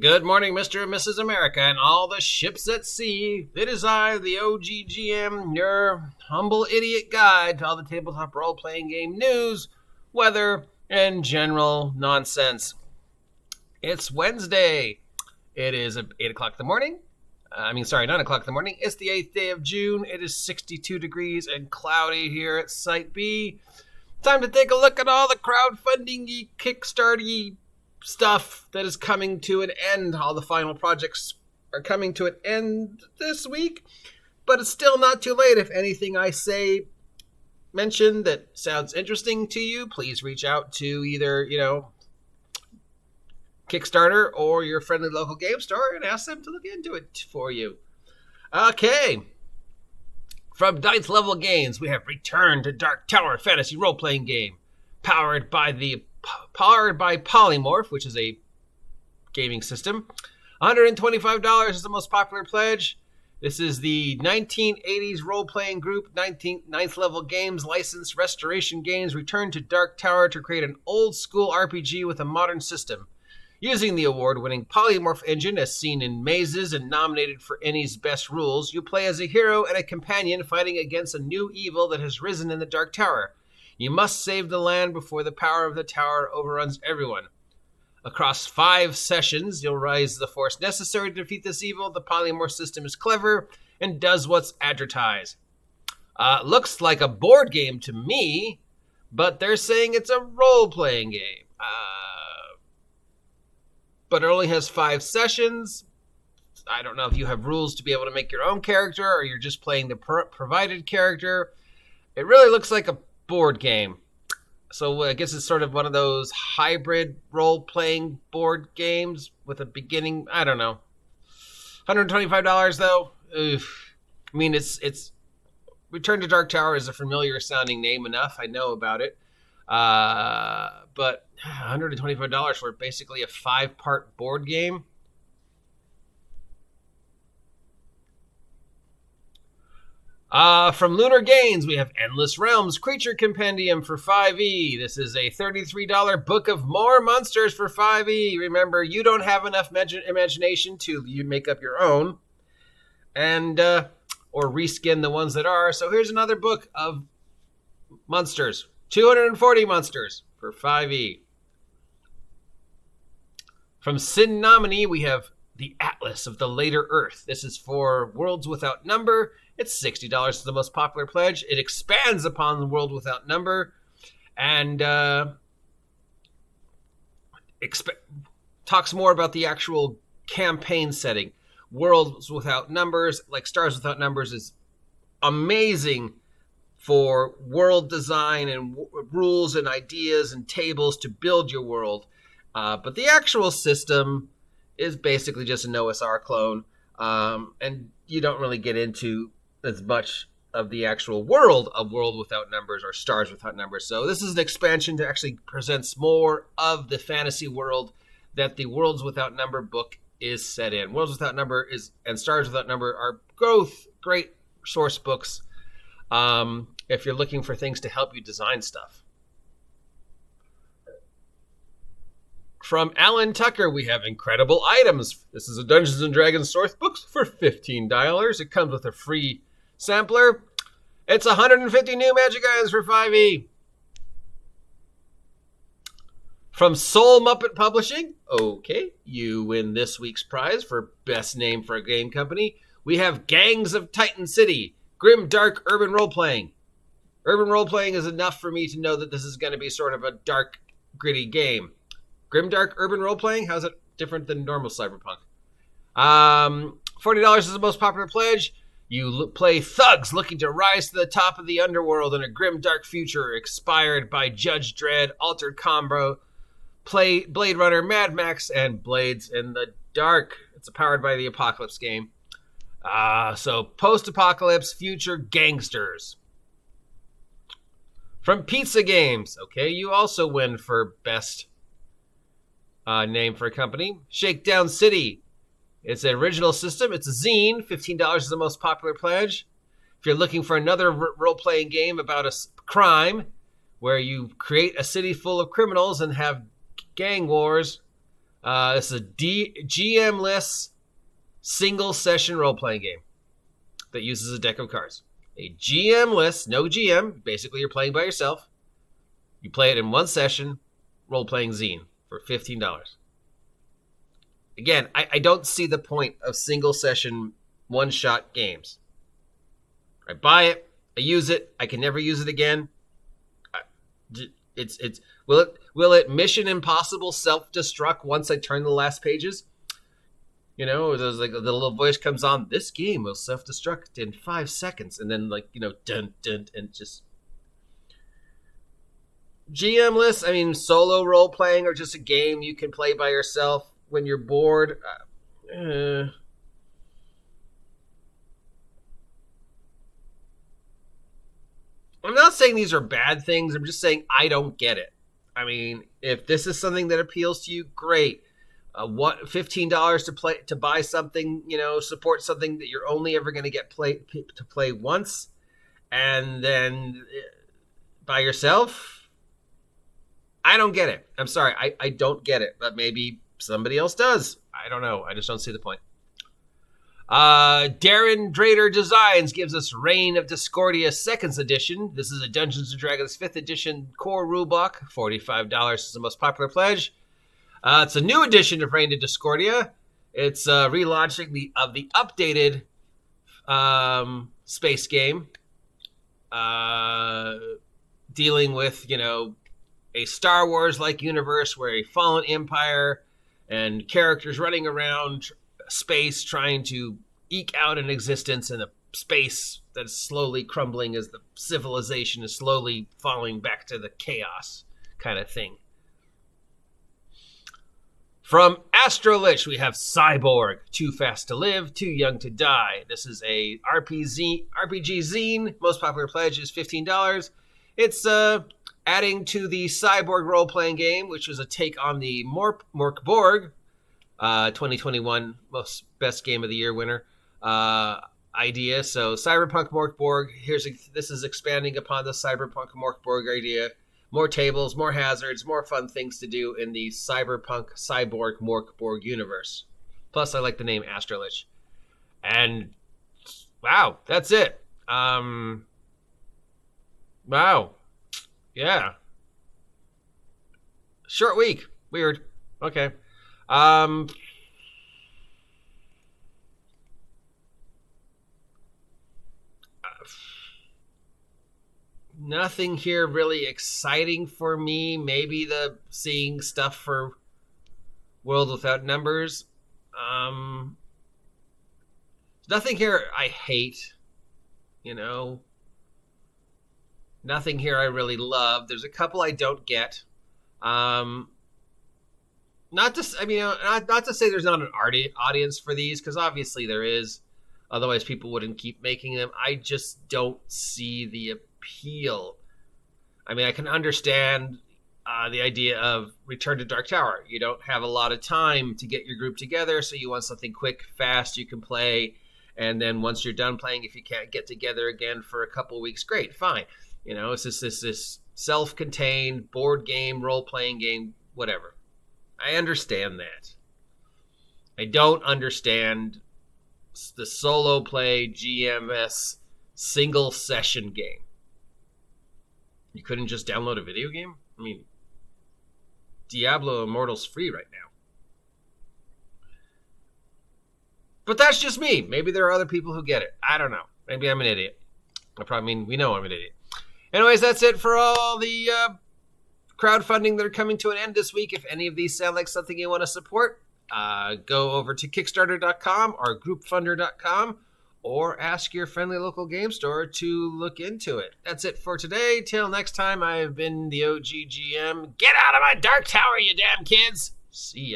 Good morning, Mr. and Mrs. America, and all the ships at sea. It is I, the OGGM, your humble idiot guide to all the tabletop role-playing game news, weather, and general nonsense. It's Wednesday. It is 8 o'clock in the morning. 9 o'clock in the morning. It's the 8th day of June. It is 62 degrees and cloudy here at Site B. Time to take a look at all the crowdfunding-y, Kickstart-y stuff that is coming to an end. All the final projects are coming to an end this week, but it's still not too late. If anything I mention that sounds interesting to you, please reach out to either, Kickstarter or your friendly local game store and ask them to look into it for you. Okay. From Ninth Level Games, we have Return to Dark Tower fantasy role-playing game, powered by Polymorph, which is a gaming system. $125 is the most popular pledge. This is the 1980s role-playing group, Ninth Level Games licensed Restoration Games return to Dark Tower to create an old-school RPG with a modern system. Using the award-winning Polymorph engine as seen in Mazes and nominated for ENnie's Best Rules, you play as a hero and a companion fighting against a new evil that has risen in the Dark Tower. You must save the land before the power of the tower overruns everyone. Across 5 sessions, you'll raise the force necessary to defeat this evil. The polymorph system is clever and does what's advertised. Looks like a board game to me, but they're saying it's a role-playing game. But it only has 5 sessions. I don't know if you have rules to be able to make your own character or you're just playing the provided character. It really looks like a board game. So I guess it's sort of one of those hybrid role-playing board games with a beginning, I don't know. $125 though. Oof. I mean, it's Return to Dark Tower is a familiar sounding name enough. I know about it. But $125 for basically a 5-part board game. From Lunar Games, we have Endless Realms Creature Compendium for 5e. This is a $33 book of more monsters for 5e. Remember, you don't have enough imagination to make up your own, and or reskin the ones that are. So here's another book of monsters. 240 monsters for 5e. From Sin Nominee, we have The Atlas of the Later Earth. This is for Worlds Without Number. It's $60 is the most popular pledge. It expands upon the World Without Number and talks more about the actual campaign setting. Worlds Without Numbers, like Stars Without Numbers, is amazing for world design and rules and ideas and tables to build your world. But the actual system is basically just an OSR clone, and you don't really get into as much of the actual world of World Without Numbers or Stars Without Numbers. So this is an expansion that actually presents more of the fantasy world that the Worlds Without Number book is set in. Worlds Without Number and Stars Without Number are both great source books if you're looking for things to help you design stuff. From Alan Tucker, we have Incredible Items. This is a Dungeons & Dragons source book for $15. It comes with a free sampler. It's 150 new magic items for 5e. From Soul Muppet Publishing, okay, you win this week's prize for Best Name for a Game Company. We have Gangs of Titan City, Grim Dark Urban Role-Playing. Urban role-playing is enough for me to know that this is going to be sort of a dark, gritty game. Grimdark Urban Role-Playing, how's it different than normal Cyberpunk? $40 is the most popular pledge. You play thugs looking to rise to the top of the underworld in a grim, dark future inspired by Judge Dredd, Altered Combo, Blade Runner, Mad Max, and Blades in the Dark. It's powered by the Apocalypse game. So post-apocalypse future gangsters. From Pizza Games, okay, you also win for best name for a company. Shakedown City. It's an original system. It's a zine. $15 is the most popular pledge. If you're looking for another role-playing game about a crime where you create a city full of criminals and have gang wars, This is a GM-less single session role-playing game that uses a deck of cards. A GM-less, no GM. Basically, you're playing by yourself. You play it in one session, role-playing zine for $15. Again, I don't see the point of single session one-shot games. I buy it, I use it, I can never use it again. Will it Mission Impossible self-destruct once I turn the last pages? You know, there's like the little voice comes on, this game will self-destruct in 5 seconds, and then dun dun, and just GM-less. I mean, solo role-playing or just a game you can play by yourself when you're bored. I'm not saying these are bad things. I'm just saying I don't get it. I mean, if this is something that appeals to you, great. What $15 to buy something, support something that you're only ever going to get to play once, and then by yourself? I don't get it. I'm sorry, I don't get it. But maybe somebody else does. I don't know. I just don't see the point. Darren Drader Designs gives us Reign of Discordia 2nd Edition. This is a Dungeons & Dragons 5th Edition core rulebook. $45 is the most popular pledge. It's a new edition of Reign of Discordia. It's relaunching the updated space game, dealing with a Star Wars-like universe where a fallen empire and characters running around space trying to eke out an existence in a space that is slowly crumbling as the civilization is slowly falling back to the chaos kind of thing. From Astrolich, we have Cyborg, Too Fast to Live, Too Young to Die. This is a RPG zine. Most popular pledge is $15. It's adding to the Cyborg role-playing game, which was a take on the Mork Borg 2021 best game of the year winner idea. So Cyberpunk Mork Borg, this is expanding upon the Cyberpunk Mork Borg idea. More tables, more hazards, more fun things to do in the Cyberpunk Cyborg Mork Borg universe. Plus, I like the name Astrolich. And wow, that's it. Wow. Yeah. Short week. Weird. Okay. Nothing here really exciting for me. Maybe the seeing stuff for World Without Numbers. Nothing here I hate. Nothing here I really love. There's a couple I don't get. Not to say there's not an audience for these, because obviously there is. Otherwise, people wouldn't keep making them. I just don't see the appeal. I mean, I can understand the idea of Return to Dark Tower. You don't have a lot of time to get your group together, so you want something quick, fast, you can play. And then once you're done playing, if you can't get together again for a couple weeks, great, fine. It's just this self-contained board game, role-playing game, whatever. I understand that. I don't understand the solo play GMS single session game. You couldn't just download a video game? I mean, Diablo Immortal's free right now. But that's just me. Maybe there are other people who get it. I don't know. Maybe I'm an idiot. We know I'm an idiot. Anyways, that's it for all the crowdfunding that are coming to an end this week. If any of these sound like something you want to support, go over to Kickstarter.com or GroupFunder.com or ask your friendly local game store to look into it. That's it for today. Till next time, I have been the OGGM. Get out of my dark tower, you damn kids! See ya.